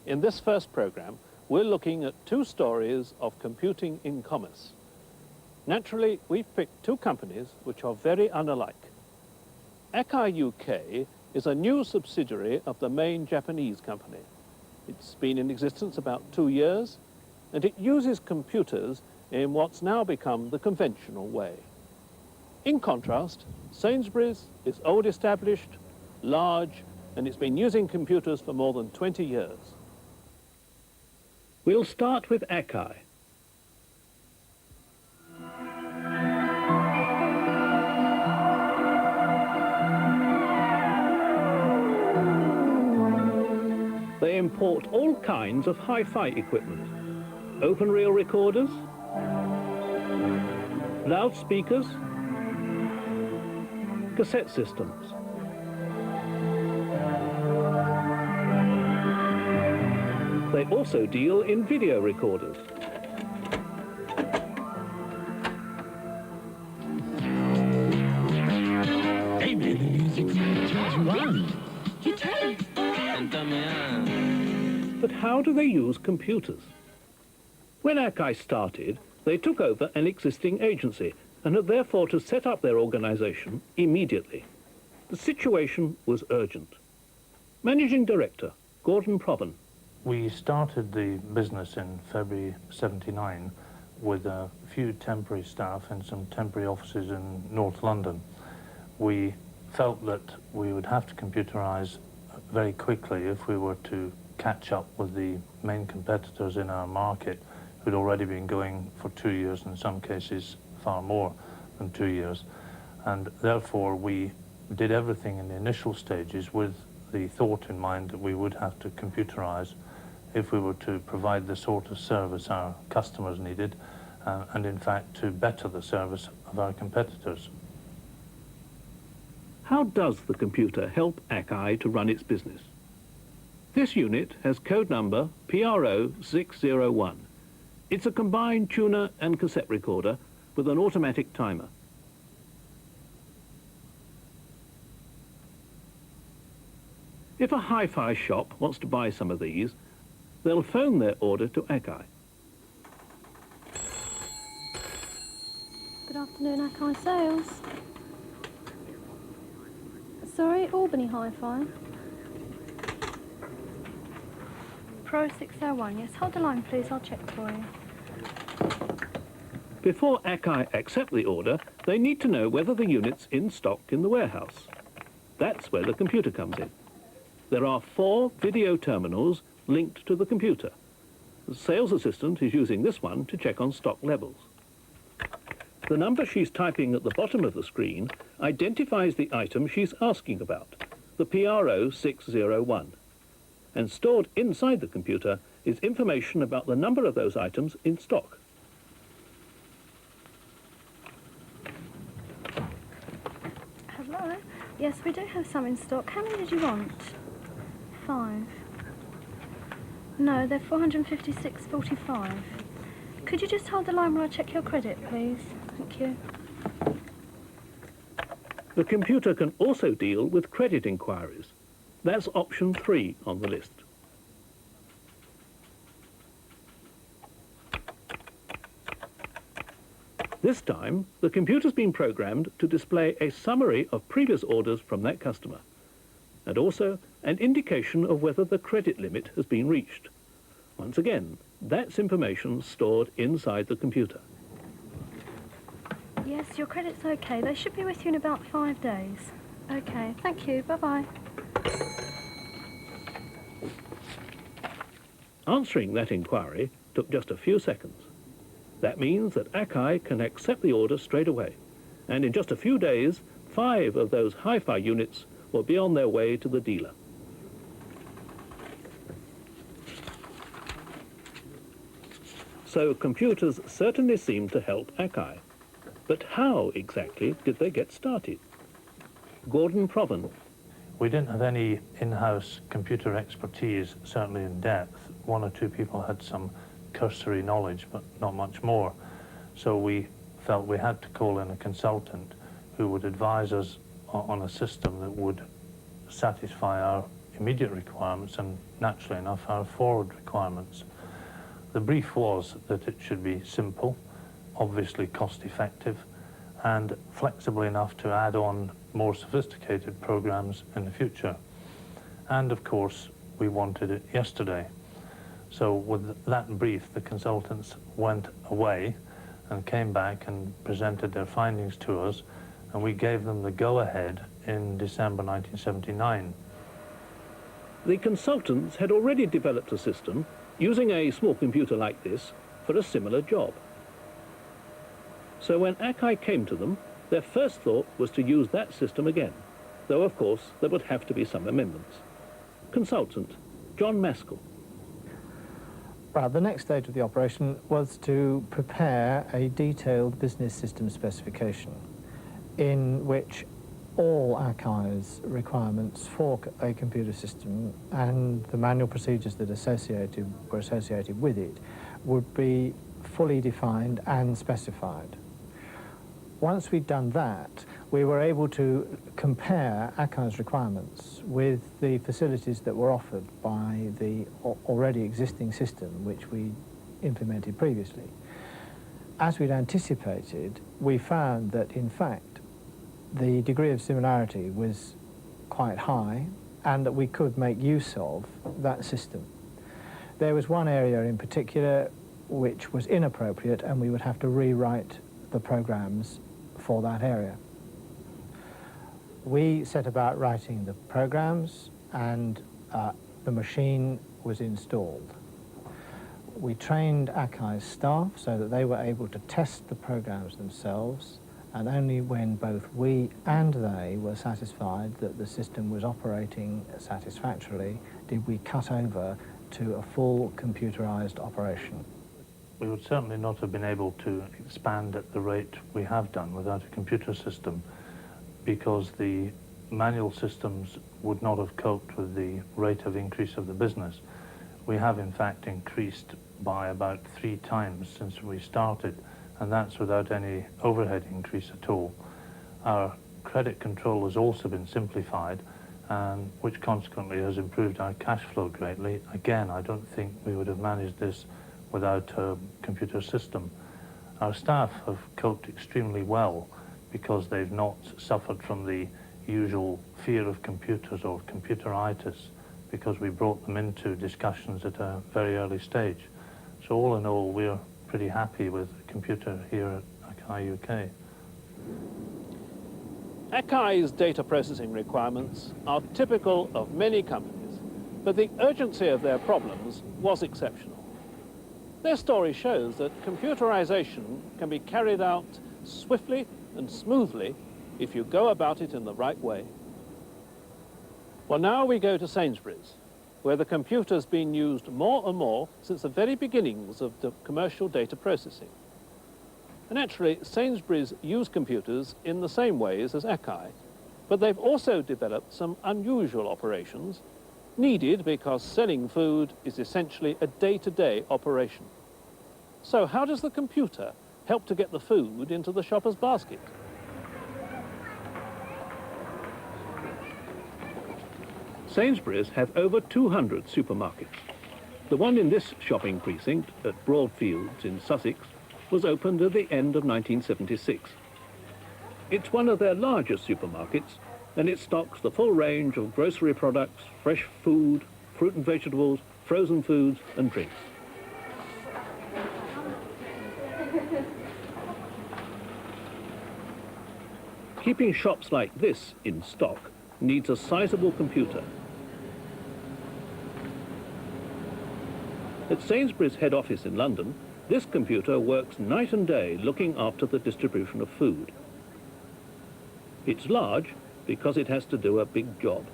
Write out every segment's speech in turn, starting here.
In this first program, we're looking at two stories of computing in commerce. Naturally, we've picked two companies which are very unalike. Akai UK is a new subsidiary of the main Japanese company. It's been in existence about 2 years, and it uses computers in what's now become the conventional way. In contrast, Sainsbury's is old established, large, and it's been using computers for more than 20 years. We'll start with Akai. They import all kinds of hi-fi equipment, open reel recorders, loudspeakers, cassette systems. They also deal in video recorders. Hey man, the music turns you on. But how do they use computers? When Akai started, they took over an existing agency and had therefore to set up their organization immediately. The situation was urgent. Managing Director, Gordon Provan. We started the business in February '79 with a few temporary staff and some temporary offices in North London. We felt that we would have to computerize very quickly if we were to catch up with the main competitors in our market who'd already been going for 2 years, in some cases far more than 2 years. And therefore we did everything in the initial stages with the thought in mind that we would have to computerize if we were to provide the sort of service our customers needed, and in fact to better the service of our competitors. How does the computer help Akai to run its business? This unit has code number PRO601. It's a combined tuner and cassette recorder with an automatic timer. If a hi-fi shop wants to buy some of these, they'll phone their order to Akai. Good afternoon, Akai Sales. Sorry, Albany Hi-Fi. Pro 601, yes, hold the line please, I'll check for you. Before Akai accept the order, they need to know whether the unit's in stock in the warehouse. That's where the computer comes in. There are 4 video terminals linked to the computer. The sales assistant is using this one to check on stock levels. The number she's typing at the bottom of the screen identifies the item she's asking about, the PRO601. And stored inside the computer is information about the number of those items in stock. Hello? Yes, we do have some in stock. How many did you want? 5. No, they're 456.45. Could you just hold the line while I check your credit, please? Thank you. The computer can also deal with credit inquiries. That's option 3 on the list. This time, the computer's been programmed to display a summary of previous orders from that customer, and also an indication of whether the credit limit has been reached. Once again, that's information stored inside the computer. Yes, your credit's okay. They should be with you in about 5 days. Okay, thank you. Bye-bye. Answering that inquiry took just a few seconds. That means that Akai can accept the order straight away, and in just a few days, 5 of those hi-fi units will be on their way to the dealer. So computers certainly seem to help Akai. But how exactly did they get started? Gordon Provan. We didn't have any in-house computer expertise, certainly in depth. 1 or 2 people had some cursory knowledge, but not much more. So we felt we had to call in a consultant who would advise us on a system that would satisfy our immediate requirements and, naturally enough, our forward requirements. The brief was that it should be simple, obviously cost-effective, and flexible enough to add on more sophisticated programs in the future. And, of course, we wanted it yesterday. So with that brief, the consultants went away and came back and presented their findings to us, and we gave them the go-ahead in December 1979. The consultants had already developed a system using a small computer like this for a similar job. So when Akai came to them, their first thought was to use that system again, though of course there would have to be some amendments. Consultant John Maskell. Well, the next stage of the operation was to prepare a detailed business system specification in which all Akai's requirements for a computer system and the manual procedures that were associated with it would be fully defined and specified. Once we'd done that, we were able to compare Akai's requirements with the facilities that were offered by the already existing system which we implemented previously. As we'd anticipated, we found that in fact the degree of similarity was quite high and that we could make use of that system. There was one area in particular which was inappropriate and we would have to rewrite the programs for that area. We set about writing the programs and the machine was installed. We trained Akai's staff so that they were able to test the programs themselves, and only when both we and they were satisfied that the system was operating satisfactorily did we cut over to a full computerized operation. We would certainly not have been able to expand at the rate we have done without a computer system, because the manual systems would not have coped with the rate of increase of the business. We have in fact increased by about 3 times since we started, and that's without any overhead increase at all. Our credit control has also been simplified, and which consequently has improved our cash flow greatly. Again, I don't think we would have managed this without a computer system. Our staff have coped extremely well because they've not suffered from the usual fear of computers or computeritis, because we brought them into discussions at a very early stage. So all in all, we're pretty happy with the computer here at Akai UK. Akai's data processing requirements are typical of many companies, but the urgency of their problems was exceptional. Their story shows that computerization can be carried out swiftly and smoothly if you go about it in the right way. Well, now we go to Sainsbury's, where the computer's been used more and more since the very beginnings of the commercial data processing. And actually, Sainsbury's use computers in the same ways as Akai, but they've also developed some unusual operations needed because selling food is essentially a day-to-day operation. So how does the computer help to get the food into the shopper's basket? Sainsbury's have over 200 supermarkets. The one in this shopping precinct at Broadfields in Sussex was opened at the end of 1976. It's one of their largest supermarkets, and it stocks the full range of grocery products, fresh food, fruit and vegetables, frozen foods and drinks. Keeping shops like this in stock needs a sizable computer. At Sainsbury's head office in London, this computer works night and day looking after the distribution of food. It's large because it has to do a big job.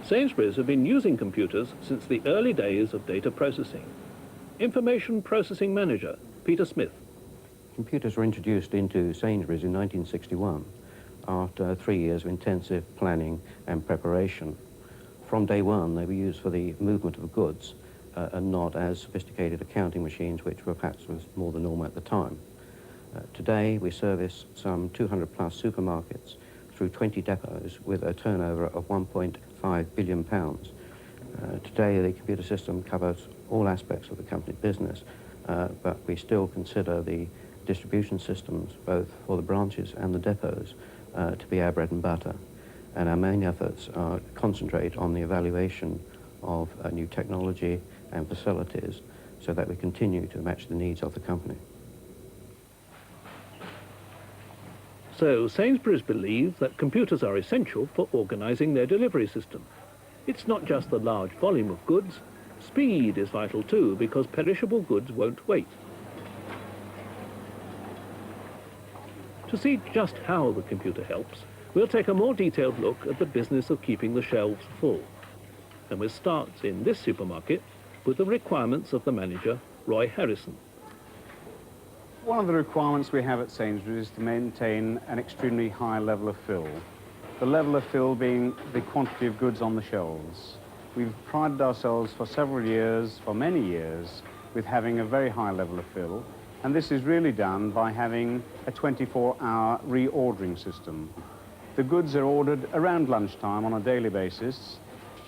Sainsbury's have been using computers since the early days of data processing. Information Processing Manager, Peter Smith. Computers were introduced into Sainsbury's in 1961 after 3 years of intensive planning and preparation. From day one, they were used for the movement of goods and not as sophisticated accounting machines, which were perhaps was more the norm at the time. Today we service some 200 plus supermarkets through 20 depots with a turnover of £1.5 billion. Today the computer system covers all aspects of the company business, but we still consider the distribution systems, both for the branches and the depots, to be our bread and butter. And our main efforts concentrate on the evaluation of new technology and facilities so that we continue to match the needs of the company. So Sainsbury's believe that computers are essential for organising their delivery system. It's not just the large volume of goods, speed is vital too, because perishable goods won't wait. To see just how the computer helps, we'll take a more detailed look at the business of keeping the shelves full. And we'll start in this supermarket with the requirements of the manager, Roy Harrison. One of the requirements we have at Sainsbury's is to maintain an extremely high level of fill. The level of fill being the quantity of goods on the shelves. We've prided ourselves for several years, for many years, with having a very high level of fill, and this is really done by having a 24-hour reordering system. The goods are ordered around lunchtime on a daily basis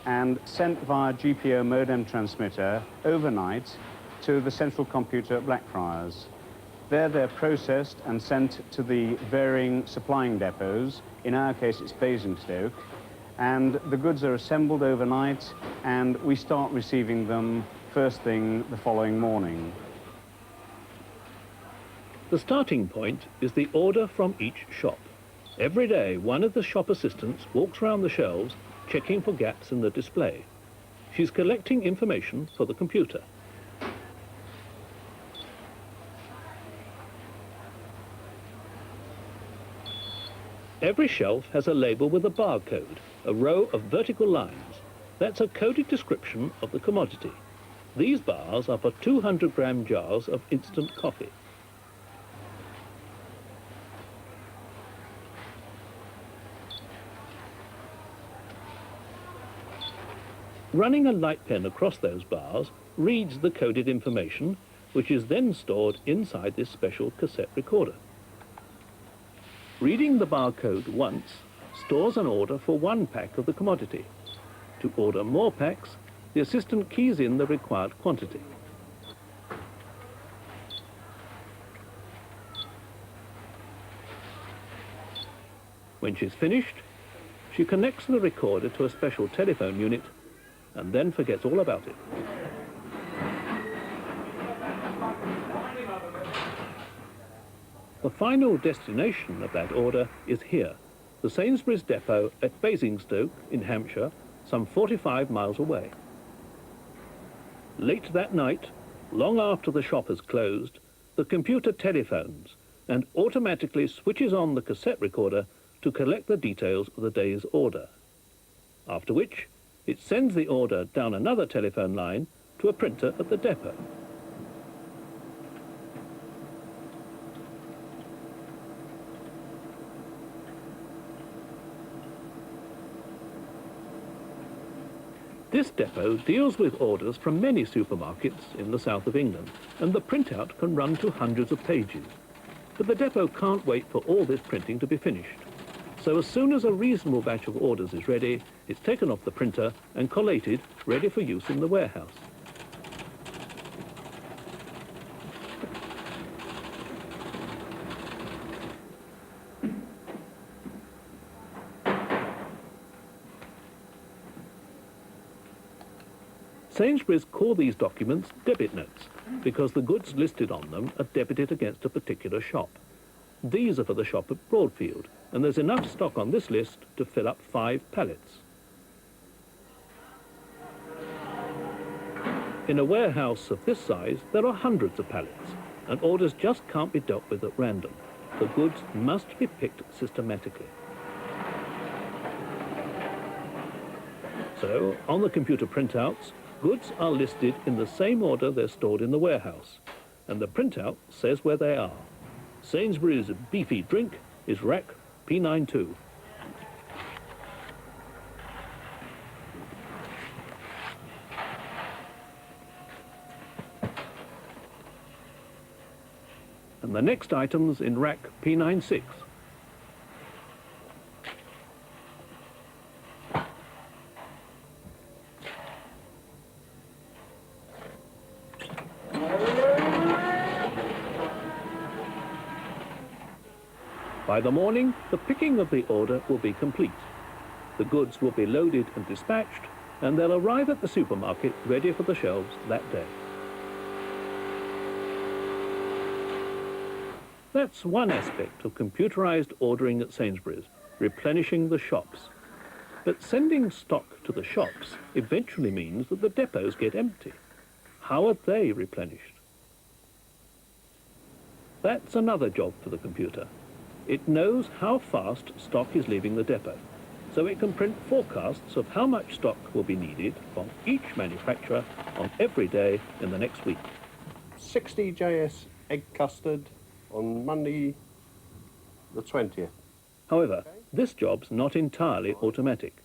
and sent via GPO modem transmitter overnight to the central computer at Blackfriars. There they're processed and sent to the varying supplying depots. In our case, it's Basingstoke. And the goods are assembled overnight, and we start receiving them first thing the following morning. The starting point is the order from each shop. Every day, one of the shop assistants walks around the shelves, checking for gaps in the display. She's collecting information for the computer. Every shelf has a label with a barcode, a row of vertical lines. That's a coded description of the commodity. These bars are for 200-gram jars of instant coffee. Running a light pen across those bars reads the coded information, which is then stored inside this special cassette recorder. Reading the barcode once stores an order for one pack of the commodity. To order more packs, the assistant keys in the required quantity. When she's finished, she connects the recorder to a special telephone unit and then forgets all about it. The final destination of that order is here, the Sainsbury's depot at Basingstoke in Hampshire, some 45 miles away. Late that night, long after the shop has closed, the computer telephones and automatically switches on the cassette recorder to collect the details of the day's order. After which, it sends the order down another telephone line to a printer at the depot. This depot deals with orders from many supermarkets in the south of England, and the printout can run to hundreds of pages. But the depot can't wait for all this printing to be finished. So as soon as a reasonable batch of orders is ready, it's taken off the printer and collated, ready for use in the warehouse. Sainsbury's call these documents debit notes because the goods listed on them are debited against a particular shop. These are for the shop at Broadfield, and there's enough stock on this list to fill up 5 pallets. In a warehouse of this size, there are hundreds of pallets, and orders just can't be dealt with at random. The goods must be picked systematically. So, on the computer printouts, goods are listed in the same order they're stored in the warehouse, and the printout says where they are. Sainsbury's beefy drink is rack P92. and the next items in rack P96. By the morning, the picking of the order will be complete. The goods will be loaded and dispatched, and they'll arrive at the supermarket ready for the shelves that day. That's one aspect of computerized ordering at Sainsbury's, replenishing the shops. But sending stock to the shops eventually means that the depots get empty. How are they replenished? That's another job for the computer. It knows how fast stock is leaving the depot, so it can print forecasts of how much stock will be needed from each manufacturer on every day in the next week. 60 JS egg custard on Monday the 20th. However, this job's not entirely automatic.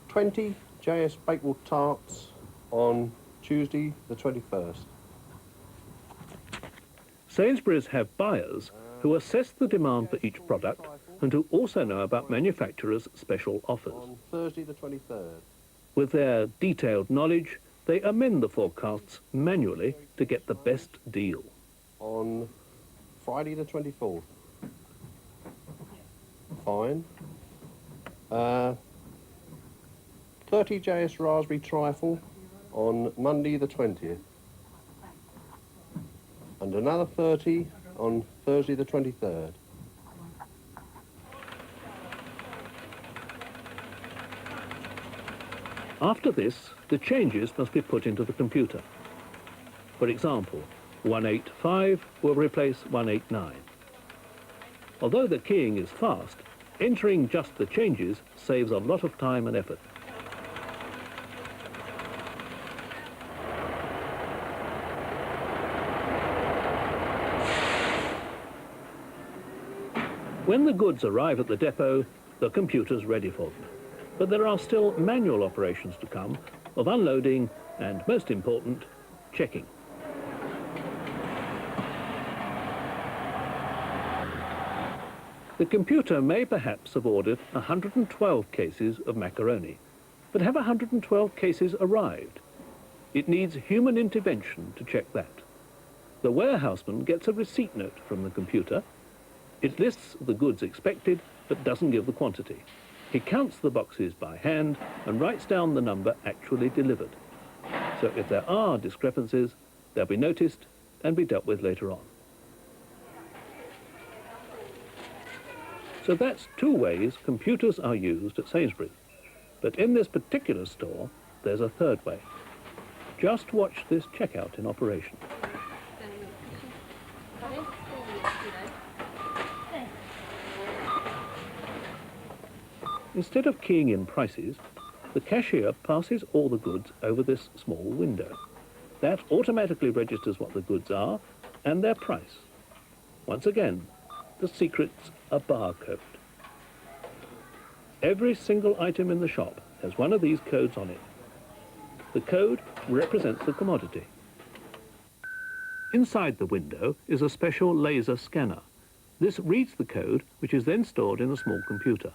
20 JS Bakewell tarts on Tuesday the 21st. Sainsbury's have buyers who assess the demand for each product and who also know about manufacturers' special offers. On Thursday the 23rd. With their detailed knowledge, they amend the forecasts manually to get the best deal. On Friday the 24th. Fine. 30 JS raspberry trifle on Monday the 20th. And another 30 on Thursday the 23rd. After this, the changes must be put into the computer. For example, 185 will replace 189. Although the keying is fast, entering just the changes saves a lot of time and effort. When the goods arrive at the depot, the computer's ready for them. But there are still manual operations to come of unloading and, most important, checking. The computer may perhaps have ordered 112 cases of macaroni, but have 112 cases arrived? It needs human intervention to check that. The warehouseman gets a receipt note from the computer. It lists the goods expected, but doesn't give the quantity. He counts the boxes by hand and writes down the number actually delivered. So if there are discrepancies, they'll be noticed and be dealt with later on. So that's two ways computers are used at Sainsbury's. But in this particular store, there's a third way. Just watch this checkout in operation. Instead of keying in prices, the cashier passes all the goods over this small window. That automatically registers what the goods are and their price. Once again, the secret's a barcode. Every single item in the shop has one of these codes on it. The code represents the commodity. Inside the window is a special laser scanner. This reads the code, which is then stored in a small computer.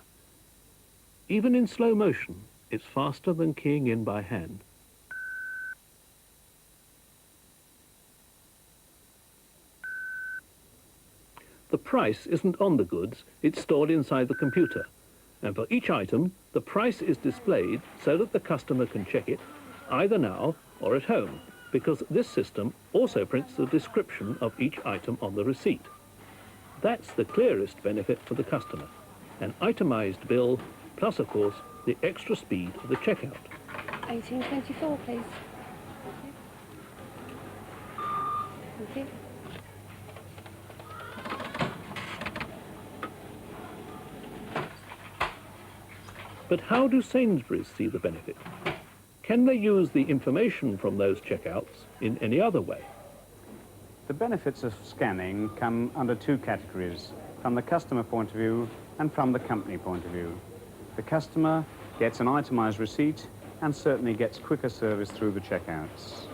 Even in slow motion, it's faster than keying in by hand. The price isn't on the goods, it's stored inside the computer. And for each item, the price is displayed so that the customer can check it, either now or at home, because this system also prints the description of each item on the receipt. That's the clearest benefit for the customer, an itemized bill, plus, of course, the extra speed of the checkout. 1824, please. Thank you. But how do Sainsbury's see the benefit? Can they use the information from those checkouts in any other way? The benefits of scanning come under two categories, from the customer point of view and from the company point of view. The customer gets an itemized receipt and certainly gets quicker service through the checkouts.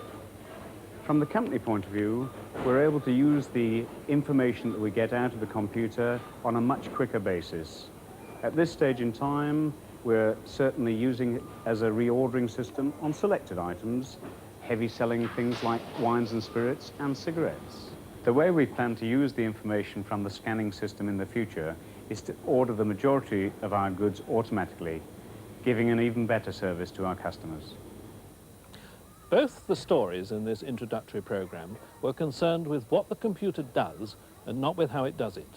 From the company point of view, we're able to use the information that we get out of the computer on a much quicker basis. At this stage in time, we're certainly using it as a reordering system on selected items, heavy selling things like wines and spirits and cigarettes. The way we plan to use the information from the scanning system in the future is to order the majority of our goods automatically, giving an even better service to our customers. Both the stories in this introductory program were concerned with what the computer does and not with how it does it.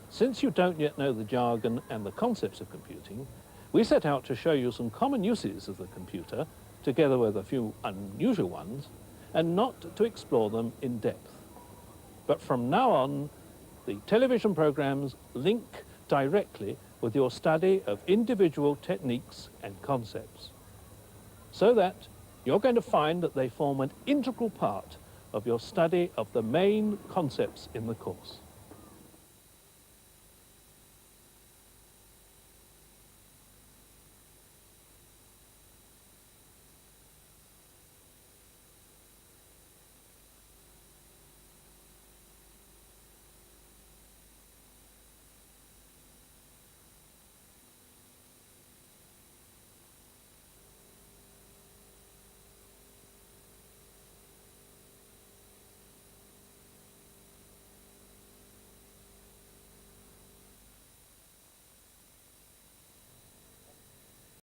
Since you don't yet know the jargon and the concepts of computing, we set out to show you some common uses of the computer, together with a few unusual ones, and not to explore them in depth. But from now on, the television programs link directly with your study of individual techniques and concepts, so that you're going to find that they form an integral part of your study of the main concepts in the course.